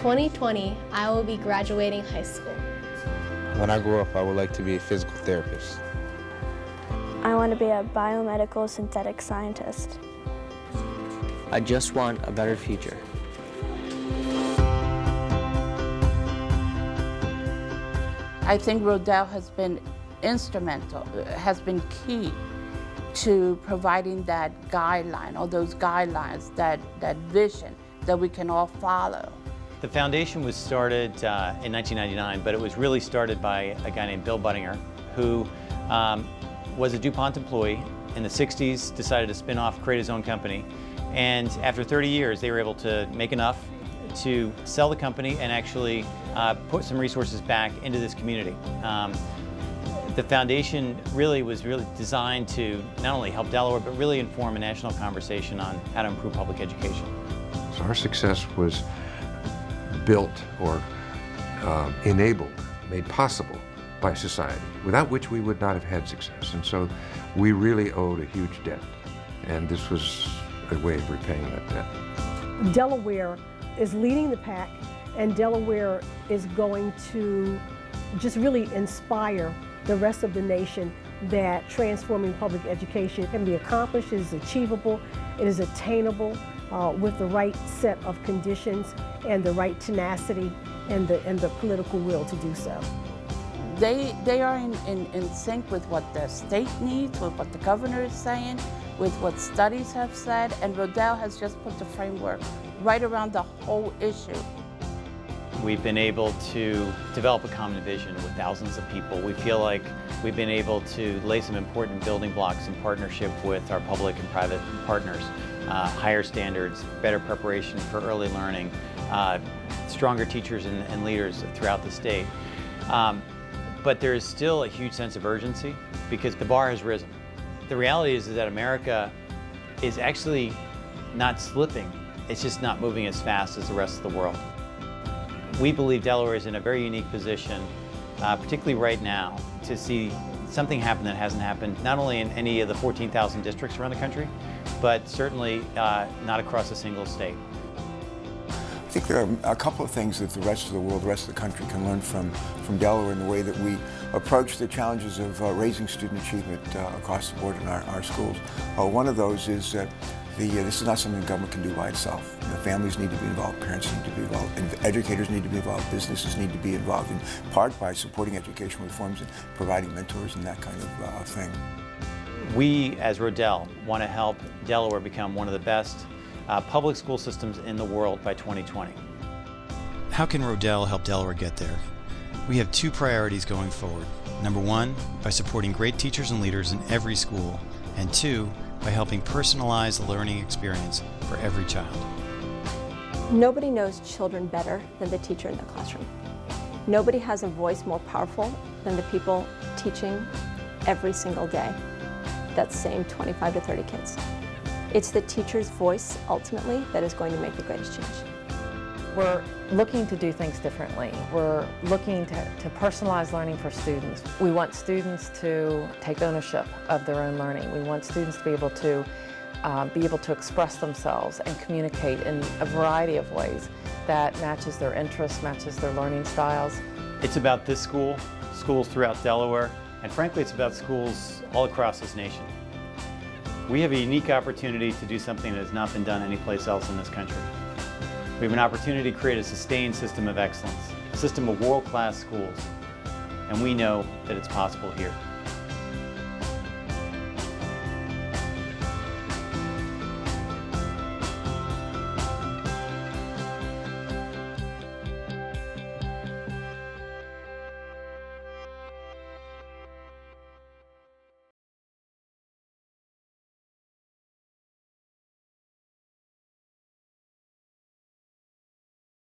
2020, I will be graduating high school. When I grow up, I would like to be a physical therapist. I want to be a biomedical synthetic scientist. I just want a better future. I think Rodel has been instrumental, has been key to providing that guideline, or those guidelines, that vision that we can all follow. The foundation was started in 1999, but it was really started by a guy named Bill Budinger, who was a DuPont employee in the 60s, decided to spin off, create his own company. And after 30 years, they were able to make enough to sell the company and actually put some resources back into this community. The foundation was really designed to not only help Delaware, but really inform a national conversation on how to improve public education. So our success was built or enabled, made possible by society, without which we would not have had success. And so we really owed a huge debt, and this was a way of repaying that debt. Delaware is leading the pack, and Delaware is going to just really inspire the rest of the nation that transforming public education can be accomplished, it is achievable, it is attainable with the right set of conditions and the right tenacity and the political will to do so. They are in sync with what the state needs, with what the governor is saying, with what studies have said, and Rodel has just put the framework right around the whole issue. We've been able to develop a common vision with thousands of people. We feel like we've been able to lay some important building blocks in partnership with our public and private partners. Higher standards, better preparation for early learning, stronger teachers and leaders throughout the state. But there is still a huge sense of urgency because the bar has risen. The reality is that America is actually not slipping. It's just not moving as fast as the rest of the world. We believe Delaware is in a very unique position, particularly right now, to see something happen that hasn't happened not only in any of the 14,000 districts around the country, but certainly not across a single state. I think there are a couple of things that the rest of the world, the rest of the country can learn from Delaware in the way that we approach the challenges of raising student achievement across the board in our schools. One of those is that this is not something the government can do by itself. Families need to be involved, parents need to be involved, and educators need to be involved, businesses need to be involved, in part by supporting educational reforms and providing mentors and that kind of thing. We, as Rodel, want to help Delaware become one of the best public school systems in the world by 2020. How can Rodel help Delaware get there? We have two priorities going forward. Number one, by supporting great teachers and leaders in every school, and two, by helping personalize the learning experience for every child. Nobody knows children better than the teacher in the classroom. Nobody has a voice more powerful than the people teaching every single day. That's saying 25 to 30 kids. It's the teacher's voice, ultimately, that is going to make the greatest change. We're looking to do things differently. We're looking to personalize learning for students. We want students to take ownership of their own learning. We want students to be able to express themselves and communicate in a variety of ways that matches their interests, matches their learning styles. It's about this school, schools throughout Delaware, and frankly, it's about schools all across this nation. We have a unique opportunity to do something that has not been done anyplace else in this country. We have an opportunity to create a sustained system of excellence, a system of world-class schools, and we know that it's possible here.